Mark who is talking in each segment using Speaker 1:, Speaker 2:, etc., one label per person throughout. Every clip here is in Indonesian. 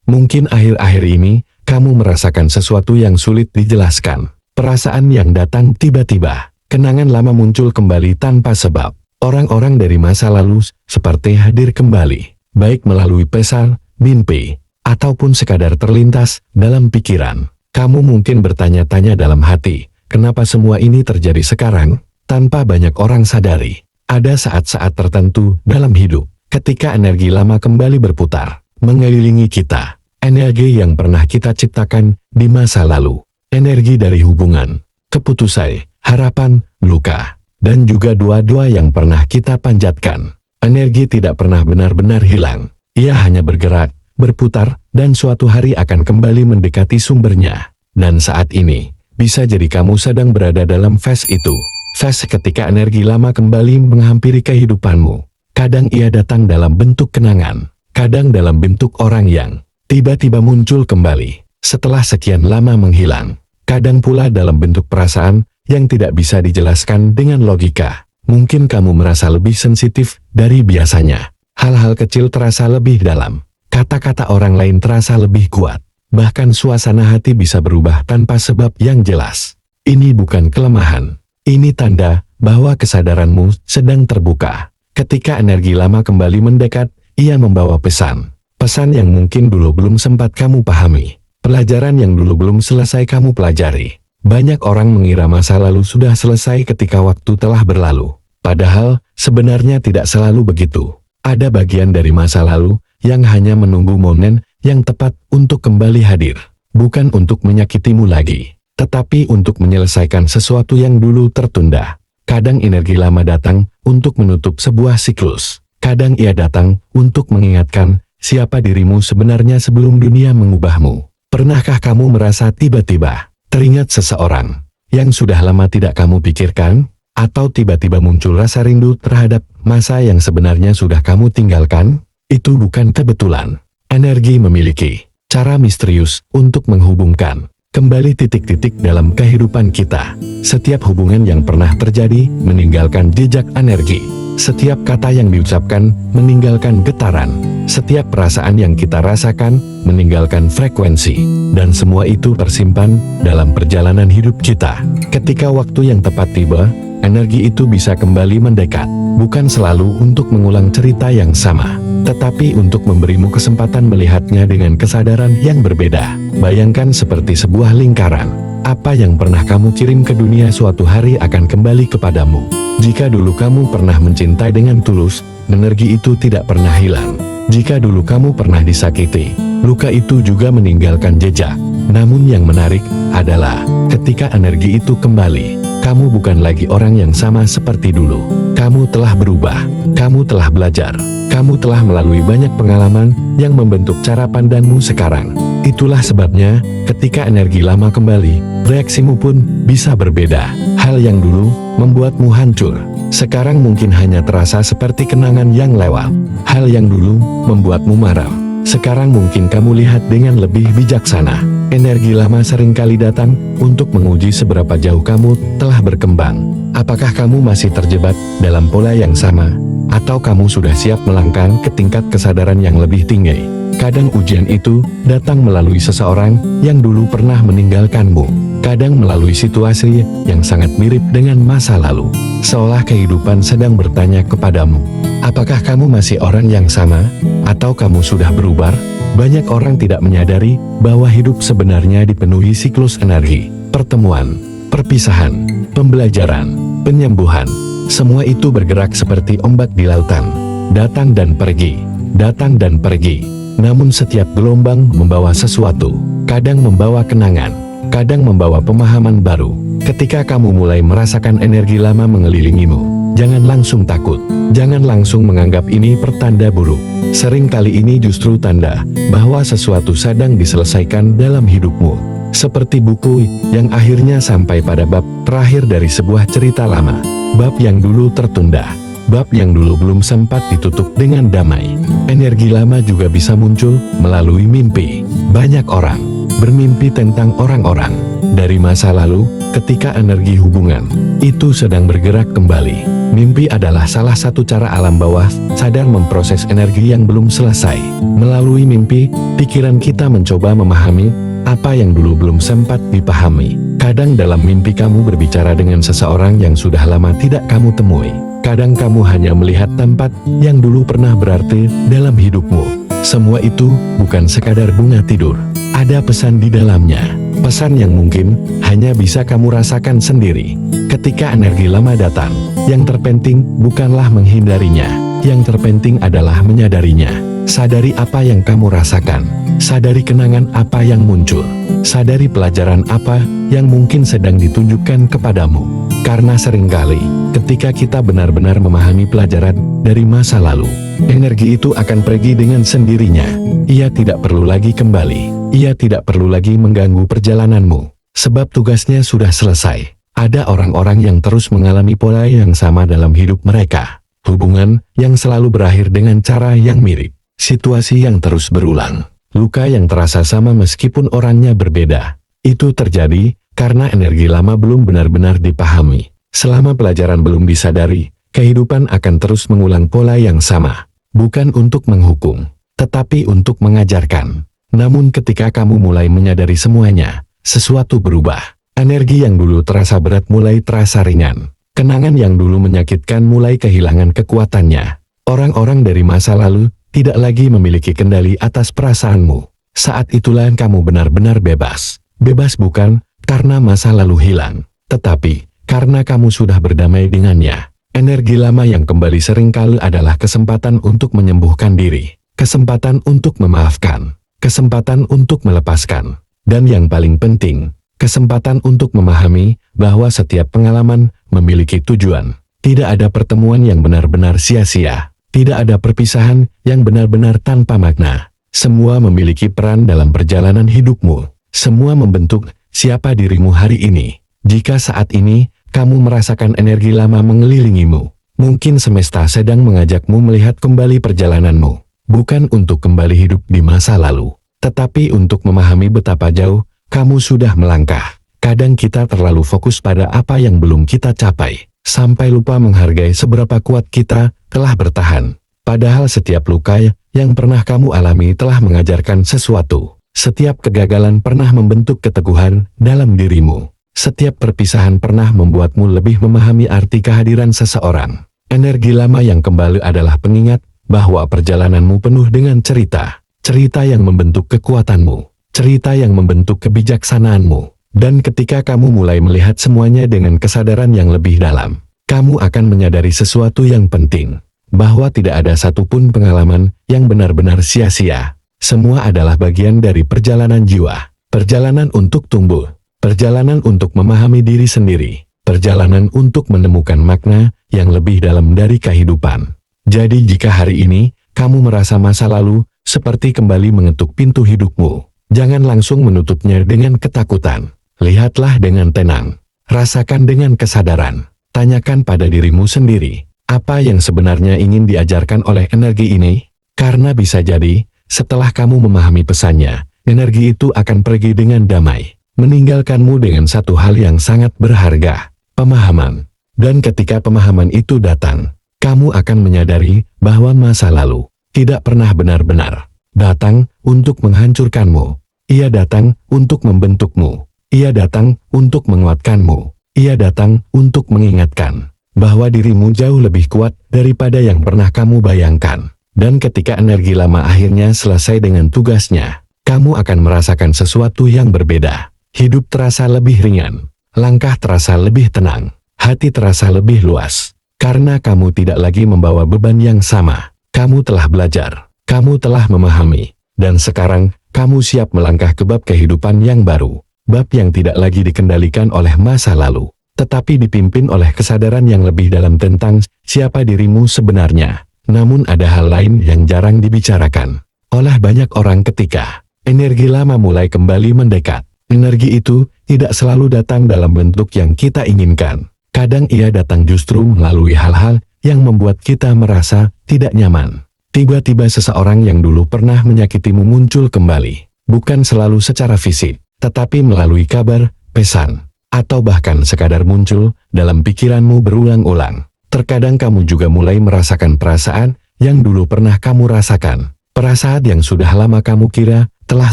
Speaker 1: Mungkin akhir-akhir ini, kamu merasakan sesuatu yang sulit dijelaskan. Perasaan yang datang tiba-tiba. Kenangan lama muncul kembali tanpa sebab. Orang-orang dari masa lalu seperti hadir kembali. Baik melalui pesan, mimpi, ataupun sekadar terlintas dalam pikiran. Kamu mungkin bertanya-tanya dalam hati, kenapa semua ini terjadi sekarang? Tanpa banyak orang sadari. Ada saat-saat tertentu dalam hidup, ketika energi lama kembali berputar, mengelilingi kita. Energi yang pernah kita ciptakan di masa lalu. Energi dari hubungan, keputusan, harapan, luka, dan juga doa-doa yang pernah kita panjatkan. Energi tidak pernah benar-benar hilang. Ia hanya bergerak, berputar, dan suatu hari akan kembali mendekati sumbernya. Dan saat ini, bisa jadi kamu sedang berada dalam fase itu. Fase ketika energi lama kembali menghampiri kehidupanmu. Kadang ia datang dalam bentuk kenangan, kadang dalam bentuk orang yang tiba-tiba muncul kembali setelah sekian lama menghilang. Kadang pula dalam bentuk perasaan yang tidak bisa dijelaskan dengan logika. Mungkin kamu merasa lebih sensitif dari biasanya. Hal-hal kecil terasa lebih dalam. Kata-kata orang lain terasa lebih kuat. Bahkan suasana hati bisa berubah tanpa sebab yang jelas. Ini bukan kelemahan. Ini tanda bahwa kesadaranmu sedang terbuka. Ketika energi lama kembali mendekat, ia membawa pesan. Pesan yang mungkin dulu belum sempat kamu pahami. Pelajaran yang dulu belum selesai kamu pelajari. Banyak orang mengira masa lalu sudah selesai ketika waktu telah berlalu. Padahal, sebenarnya tidak selalu begitu. Ada bagian dari masa lalu yang hanya menunggu momen yang tepat untuk kembali hadir. Bukan untuk menyakitimu lagi, tetapi untuk menyelesaikan sesuatu yang dulu tertunda. Kadang energi lama datang untuk menutup sebuah siklus. Kadang ia datang untuk mengingatkan siapa dirimu sebenarnya sebelum dunia mengubahmu. Pernahkah kamu merasa tiba-tiba teringat seseorang yang sudah lama tidak kamu pikirkan? Atau tiba-tiba muncul rasa rindu terhadap masa yang sebenarnya sudah kamu tinggalkan? Itu bukan kebetulan. Energi memiliki cara misterius untuk menghubungkan kembali titik-titik dalam kehidupan kita. Setiap hubungan yang pernah terjadi meninggalkan jejak energi. Setiap kata yang diucapkan meninggalkan getaran. Setiap perasaan yang kita rasakan meninggalkan frekuensi. Dan semua itu tersimpan dalam perjalanan hidup kita. Ketika waktu yang tepat tiba, energi itu bisa kembali mendekat. Bukan selalu untuk mengulang cerita yang sama, tetapi untuk memberimu kesempatan melihatnya dengan kesadaran yang berbeda. Bayangkan seperti sebuah lingkaran. Apa yang pernah kamu kirim ke dunia suatu hari akan kembali kepadamu. Jika dulu kamu pernah mencintai dengan tulus, energi itu tidak pernah hilang. Jika dulu kamu pernah disakiti, luka itu juga meninggalkan jejak. Namun yang menarik adalah ketika energi itu kembali, kamu bukan lagi orang yang sama seperti dulu. Kamu telah berubah, kamu telah belajar, kamu telah melalui banyak pengalaman yang membentuk cara pandangmu sekarang. Itulah sebabnya, ketika energi lama kembali, reaksimu pun bisa berbeda. Hal yang dulu membuatmu hancur, sekarang mungkin hanya terasa seperti kenangan yang lewat. Hal yang dulu membuatmu marah, sekarang mungkin kamu lihat dengan lebih bijaksana. Energi lama seringkali datang untuk menguji seberapa jauh kamu telah berkembang. Apakah kamu masih terjebak dalam pola yang sama? Atau kamu sudah siap melangkah ke tingkat kesadaran yang lebih tinggi? Kadang ujian itu datang melalui seseorang yang dulu pernah meninggalkanmu. Kadang melalui situasi yang sangat mirip dengan masa lalu. Seolah kehidupan sedang bertanya kepadamu, apakah kamu masih orang yang sama? Atau kamu sudah berubah? Banyak orang tidak menyadari bahwa hidup sebenarnya dipenuhi siklus energi, pertemuan, perpisahan, pembelajaran, penyembuhan. Semua itu bergerak seperti ombak di lautan, datang dan pergi, datang dan pergi. Namun setiap gelombang membawa sesuatu, kadang membawa kenangan, kadang membawa pemahaman baru. Ketika kamu mulai merasakan energi lama mengelilingimu, jangan langsung takut, jangan langsung menganggap ini pertanda buruk. Sering kali ini justru tanda bahwa sesuatu sedang diselesaikan dalam hidupmu. Seperti buku yang akhirnya sampai pada bab terakhir dari sebuah cerita lama. Bab yang dulu tertunda, bab yang dulu belum sempat ditutup dengan damai. Energi lama juga bisa muncul melalui mimpi. Banyak orang bermimpi tentang orang-orang Dari masa lalu, ketika energi hubungan itu sedang bergerak kembali. Mimpi adalah salah satu cara alam bawah sadar memproses energi yang belum selesai. Melalui mimpi, pikiran kita mencoba memahami apa yang dulu belum sempat dipahami. Kadang dalam mimpi kamu berbicara dengan seseorang yang sudah lama tidak kamu temui. Kadang kamu hanya melihat tempat yang dulu pernah berarti dalam hidupmu. Semua itu bukan sekadar bunga tidur. Ada pesan di dalamnya. Pesan yang mungkin hanya bisa kamu rasakan sendiri. Ketika energi lama datang, yang terpenting bukanlah menghindarinya. Yang terpenting adalah menyadarinya. Sadari apa yang kamu rasakan. Sadari kenangan apa yang muncul. Sadari pelajaran apa yang mungkin sedang ditunjukkan kepadamu. Karena seringkali, ketika kita benar-benar memahami pelajaran dari masa lalu, energi itu akan pergi dengan sendirinya. Ia tidak perlu lagi kembali. Ia tidak perlu lagi mengganggu perjalananmu. Sebab tugasnya sudah selesai. Ada orang-orang yang terus mengalami pola yang sama dalam hidup mereka. Hubungan yang selalu berakhir dengan cara yang mirip. Situasi yang terus berulang. Luka yang terasa sama meskipun orangnya berbeda. Itu terjadi karena energi lama belum benar-benar dipahami. Selama pelajaran belum disadari, kehidupan akan terus mengulang pola yang sama. Bukan untuk menghukum, tetapi untuk mengajarkan. Namun ketika kamu mulai menyadari semuanya, sesuatu berubah. Energi yang dulu terasa berat mulai terasa ringan. Kenangan yang dulu menyakitkan mulai kehilangan kekuatannya. Orang-orang dari masa lalu tidak lagi memiliki kendali atas perasaanmu. Saat itulah kamu benar-benar bebas. Bebas bukan karena masa lalu hilang, tetapi karena kamu sudah berdamai dengannya. Energi lama yang kembali seringkali adalah kesempatan untuk menyembuhkan diri, kesempatan untuk memaafkan, kesempatan untuk melepaskan, dan yang paling penting, kesempatan untuk memahami bahwa setiap pengalaman memiliki tujuan. Tidak ada pertemuan yang benar-benar sia-sia. Tidak ada perpisahan yang benar-benar tanpa makna. Semua memiliki peran dalam perjalanan hidupmu. Semua membentuk siapa dirimu hari ini. Jika saat ini kamu merasakan energi lama mengelilingimu, mungkin semesta sedang mengajakmu melihat kembali perjalananmu. Bukan untuk kembali hidup di masa lalu, tetapi untuk memahami betapa jauh kamu sudah melangkah. Kadang kita terlalu fokus pada apa yang belum kita capai, sampai lupa menghargai seberapa kuat kita telah bertahan. Padahal setiap luka yang pernah kamu alami telah mengajarkan sesuatu. Setiap kegagalan pernah membentuk keteguhan dalam dirimu. Setiap perpisahan pernah membuatmu lebih memahami arti kehadiran seseorang. Energi lama yang kembali adalah pengingat bahwa perjalananmu penuh dengan cerita. Cerita yang membentuk kekuatanmu. Cerita yang membentuk kebijaksanaanmu. Dan ketika kamu mulai melihat semuanya dengan kesadaran yang lebih dalam, kamu akan menyadari sesuatu yang penting. Bahwa tidak ada satupun pengalaman yang benar-benar sia-sia. Semua adalah bagian dari perjalanan jiwa. Perjalanan untuk tumbuh. Perjalanan untuk memahami diri sendiri. Perjalanan untuk menemukan makna yang lebih dalam dari kehidupan. Jadi jika hari ini, kamu merasa masa lalu seperti kembali mengetuk pintu hidupmu, jangan langsung menutupnya dengan ketakutan. Lihatlah dengan tenang. Rasakan dengan kesadaran. Tanyakan pada dirimu sendiri, apa yang sebenarnya ingin diajarkan oleh energi ini? Karena bisa jadi, setelah kamu memahami pesannya, energi itu akan pergi dengan damai, meninggalkanmu dengan satu hal yang sangat berharga, pemahaman. Dan ketika pemahaman itu datang, kamu akan menyadari bahwa masa lalu tidak pernah benar-benar datang untuk menghancurkanmu. Ia datang untuk membentukmu. Ia datang untuk menguatkanmu. Ia datang untuk mengingatkan bahwa dirimu jauh lebih kuat daripada yang pernah kamu bayangkan. Dan ketika energi lama akhirnya selesai dengan tugasnya, kamu akan merasakan sesuatu yang berbeda. Hidup terasa lebih ringan, langkah terasa lebih tenang, hati terasa lebih luas. Karena kamu tidak lagi membawa beban yang sama. Kamu telah belajar, kamu telah memahami, dan sekarang kamu siap melangkah ke bab kehidupan yang baru. Bab yang tidak lagi dikendalikan oleh masa lalu, tetapi dipimpin oleh kesadaran yang lebih dalam tentang siapa dirimu sebenarnya. Namun ada hal lain yang jarang dibicarakan oleh banyak orang ketika energi lama mulai kembali mendekat. Energi itu tidak selalu datang dalam bentuk yang kita inginkan. Kadang ia datang justru melalui hal-hal yang membuat kita merasa tidak nyaman. Tiba-tiba seseorang yang dulu pernah menyakitimu muncul kembali. Bukan selalu secara fisik, tetapi melalui kabar, pesan, atau bahkan sekadar muncul dalam pikiranmu berulang-ulang. Terkadang kamu juga mulai merasakan perasaan yang dulu pernah kamu rasakan. Perasaan yang sudah lama kamu kira telah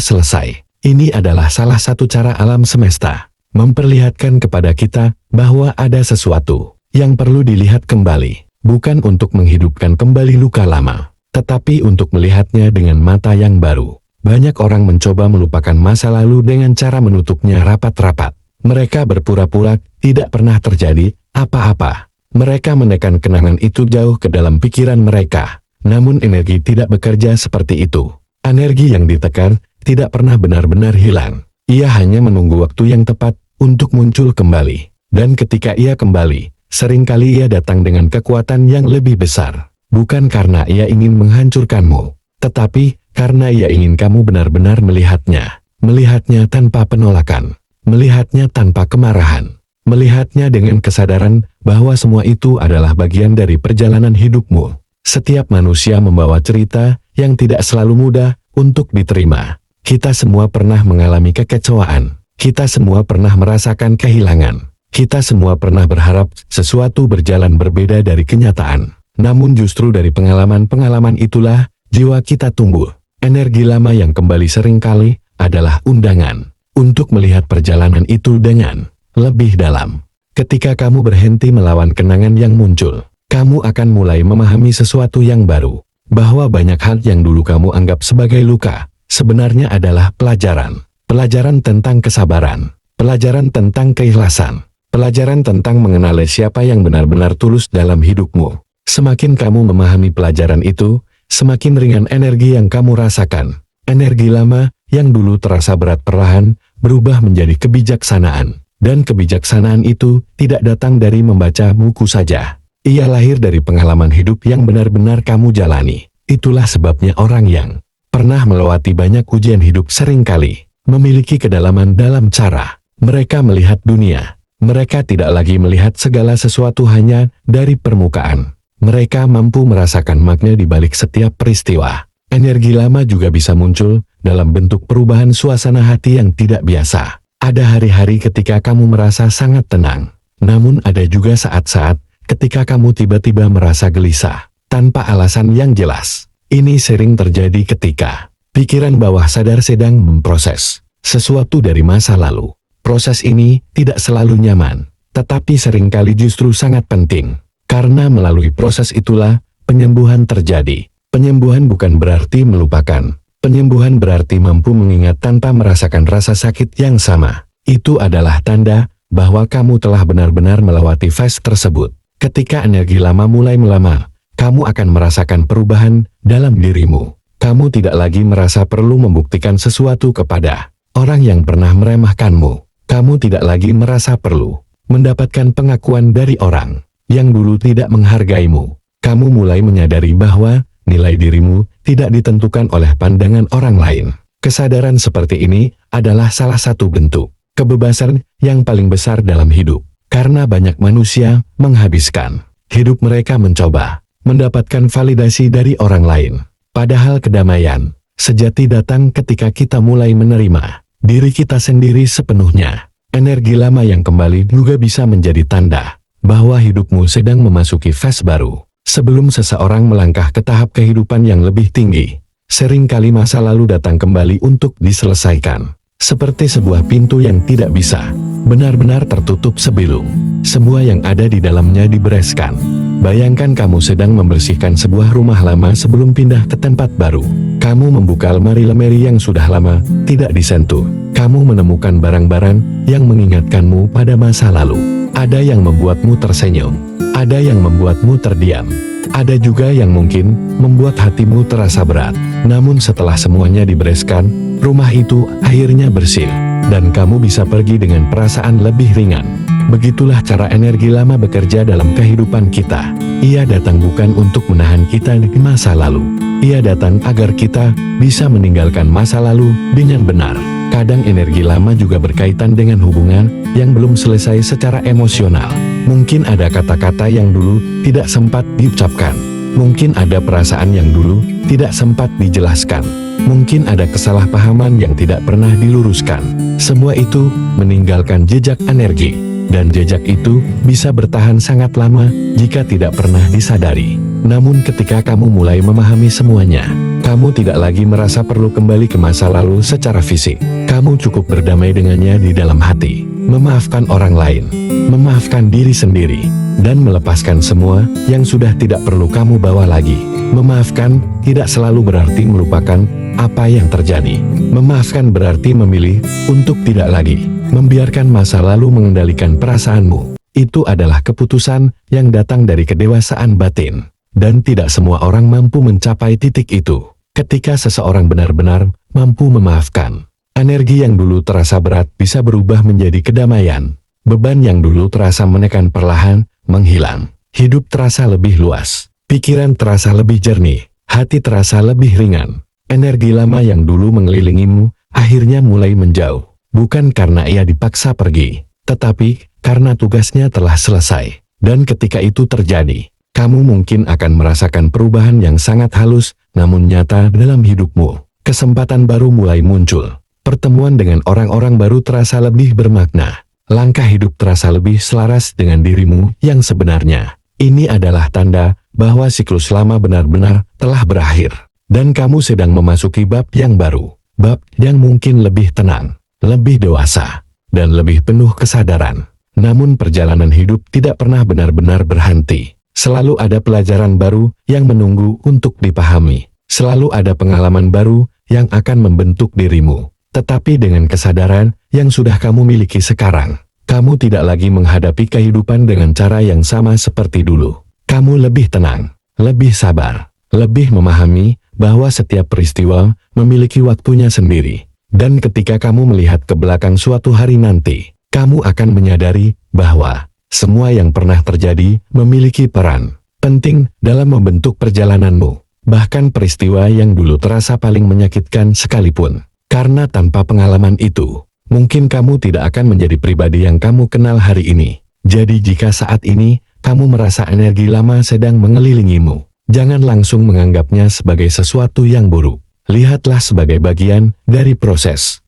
Speaker 1: selesai. Ini adalah salah satu cara alam semesta memperlihatkan kepada kita bahwa ada sesuatu yang perlu dilihat kembali. Bukan untuk menghidupkan kembali luka lama, tetapi untuk melihatnya dengan mata yang baru. Banyak orang mencoba melupakan masa lalu dengan cara menutupnya rapat-rapat. Mereka berpura-pura tidak pernah terjadi apa-apa. Mereka menekan kenangan itu jauh ke dalam pikiran mereka. Namun energi tidak bekerja seperti itu. Energi yang ditekan tidak pernah benar-benar hilang. Ia hanya menunggu waktu yang tepat untuk muncul kembali. Dan ketika ia kembali, seringkali ia datang dengan kekuatan yang lebih besar. Bukan karena ia ingin menghancurkanmu, tetapi karena ia ingin kamu benar-benar melihatnya. Melihatnya tanpa penolakan. Melihatnya tanpa kemarahan. Melihatnya dengan kesadaran bahwa semua itu adalah bagian dari perjalanan hidupmu. Setiap manusia membawa cerita yang tidak selalu mudah untuk diterima. Kita semua pernah mengalami kekecewaan. Kita semua pernah merasakan kehilangan. Kita semua pernah berharap sesuatu berjalan berbeda dari kenyataan. Namun justru dari pengalaman-pengalaman itulah jiwa kita tumbuh. Energi lama yang kembali seringkali adalah undangan untuk melihat perjalanan itu dengan lebih dalam. Ketika kamu berhenti melawan kenangan yang muncul, kamu akan mulai memahami sesuatu yang baru. Bahwa banyak hal yang dulu kamu anggap sebagai luka, sebenarnya adalah pelajaran. Pelajaran tentang kesabaran. Pelajaran tentang keikhlasan. Pelajaran tentang mengenali siapa yang benar-benar tulus dalam hidupmu. Semakin kamu memahami pelajaran itu, semakin ringan energi yang kamu rasakan. Energi lama yang dulu terasa berat perlahan berubah menjadi kebijaksanaan. Dan kebijaksanaan itu tidak datang dari membaca buku saja. Ia lahir dari pengalaman hidup yang benar-benar kamu jalani. Itulah sebabnya orang yang pernah melewati banyak ujian hidup seringkali memiliki kedalaman dalam cara mereka melihat dunia. Mereka tidak lagi melihat segala sesuatu hanya dari permukaan. Mereka mampu merasakan makna di balik setiap peristiwa. Energi lama juga bisa muncul dalam bentuk perubahan suasana hati yang tidak biasa. Ada hari-hari ketika kamu merasa sangat tenang. Namun ada juga saat-saat ketika kamu tiba-tiba merasa gelisah, tanpa alasan yang jelas. Ini sering terjadi ketika pikiran bawah sadar sedang memproses sesuatu dari masa lalu. Proses ini tidak selalu nyaman, tetapi seringkali justru sangat penting. Karena melalui proses itulah penyembuhan terjadi. Penyembuhan bukan berarti melupakan. Penyembuhan berarti mampu mengingat tanpa merasakan rasa sakit yang sama. Itu adalah tanda bahwa kamu telah benar-benar melewati fase tersebut. Ketika energi lama mulai melamar, kamu akan merasakan perubahan dalam dirimu. Kamu tidak lagi merasa perlu membuktikan sesuatu kepada orang yang pernah meremehkanmu. Kamu tidak lagi merasa perlu mendapatkan pengakuan dari orang yang dulu tidak menghargaimu. Kamu mulai menyadari bahwa nilai dirimu tidak ditentukan oleh pandangan orang lain. Kesadaran seperti ini adalah salah satu bentuk kebebasan yang paling besar dalam hidup. Karena banyak manusia menghabiskan hidup mereka mencoba mendapatkan validasi dari orang lain. Padahal kedamaian sejati datang ketika kita mulai menerima diri kita sendiri sepenuhnya. Energi lama yang kembali juga bisa menjadi tanda bahwa hidupmu sedang memasuki fase baru. Sebelum seseorang melangkah ke tahap kehidupan yang lebih tinggi, seringkali masa lalu datang kembali untuk diselesaikan. Seperti sebuah pintu yang tidak bisa benar-benar tertutup sebelum semua yang ada di dalamnya dibereskan. Bayangkan kamu sedang membersihkan sebuah rumah lama sebelum pindah ke tempat baru. Kamu membuka lemari-lemari yang sudah lama tidak disentuh. Kamu menemukan barang-barang yang mengingatkanmu pada masa lalu. Ada yang membuatmu tersenyum, ada yang membuatmu terdiam, ada juga yang mungkin membuat hatimu terasa berat. Namun setelah semuanya dibereskan, rumah itu akhirnya bersih, dan kamu bisa pergi dengan perasaan lebih ringan. Begitulah cara energi lama bekerja dalam kehidupan kita. Ia datang bukan untuk menahan kita di masa lalu. Ia datang agar kita bisa meninggalkan masa lalu dengan benar. Kadang energi lama juga berkaitan dengan hubungan yang belum selesai secara emosional. Mungkin ada kata-kata yang dulu tidak sempat diucapkan. Mungkin ada perasaan yang dulu tidak sempat dijelaskan. Mungkin ada kesalahpahaman yang tidak pernah diluruskan. Semua itu meninggalkan jejak energi, dan jejak itu bisa bertahan sangat lama jika tidak pernah disadari. Namun ketika kamu mulai memahami semuanya, kamu tidak lagi merasa perlu kembali ke masa lalu secara fisik. Kamu cukup berdamai dengannya di dalam hati, memaafkan orang lain, memaafkan diri sendiri, dan melepaskan semua yang sudah tidak perlu kamu bawa lagi. Memaafkan tidak selalu berarti melupakan apa yang terjadi. Memaafkan berarti memilih untuk tidak lagi membiarkan masa lalu mengendalikan perasaanmu. Itu adalah keputusan yang datang dari kedewasaan batin. Dan tidak semua orang mampu mencapai titik itu. Ketika seseorang benar-benar mampu memaafkan, energi yang dulu terasa berat bisa berubah menjadi kedamaian. Beban yang dulu terasa menekan perlahan menghilang. Hidup terasa lebih luas. Pikiran terasa lebih jernih. Hati terasa lebih ringan. Energi lama yang dulu mengelilingimu akhirnya mulai menjauh. Bukan karena ia dipaksa pergi, tetapi karena tugasnya telah selesai. Dan ketika itu terjadi, kamu mungkin akan merasakan perubahan yang sangat halus namun nyata dalam hidupmu. Kesempatan baru mulai muncul. Pertemuan dengan orang-orang baru terasa lebih bermakna. Langkah hidup terasa lebih selaras dengan dirimu yang sebenarnya. Ini adalah tanda bahwa siklus lama benar-benar telah berakhir. Dan kamu sedang memasuki bab yang baru. Bab yang mungkin lebih tenang, lebih dewasa, dan lebih penuh kesadaran. Namun perjalanan hidup tidak pernah benar-benar berhenti. Selalu ada pelajaran baru yang menunggu untuk dipahami. Selalu ada pengalaman baru yang akan membentuk dirimu. Tetapi dengan kesadaran yang sudah kamu miliki sekarang, kamu tidak lagi menghadapi kehidupan dengan cara yang sama seperti dulu. Kamu lebih tenang, lebih sabar, lebih memahami bahwa setiap peristiwa memiliki waktunya sendiri. Dan ketika kamu melihat ke belakang suatu hari nanti, kamu akan menyadari bahwa semua yang pernah terjadi memiliki peran penting dalam membentuk perjalananmu. Bahkan peristiwa yang dulu terasa paling menyakitkan sekalipun. Karena tanpa pengalaman itu, mungkin kamu tidak akan menjadi pribadi yang kamu kenal hari ini. Jadi jika saat ini, kamu merasa energi lama sedang mengelilingimu, jangan langsung menganggapnya sebagai sesuatu yang buruk. Lihatlah sebagai bagian dari proses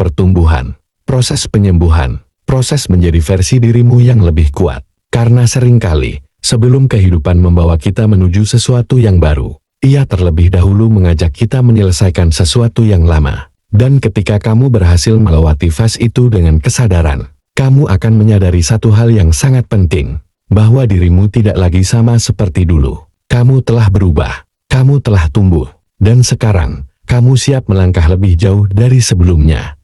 Speaker 1: pertumbuhan, proses penyembuhan, proses menjadi versi dirimu yang lebih kuat. Karena seringkali, sebelum kehidupan membawa kita menuju sesuatu yang baru, ia terlebih dahulu mengajak kita menyelesaikan sesuatu yang lama. Dan ketika kamu berhasil melewati fase itu dengan kesadaran, kamu akan menyadari satu hal yang sangat penting, bahwa dirimu tidak lagi sama seperti dulu. Kamu telah berubah, kamu telah tumbuh, dan sekarang, kamu siap melangkah lebih jauh dari sebelumnya.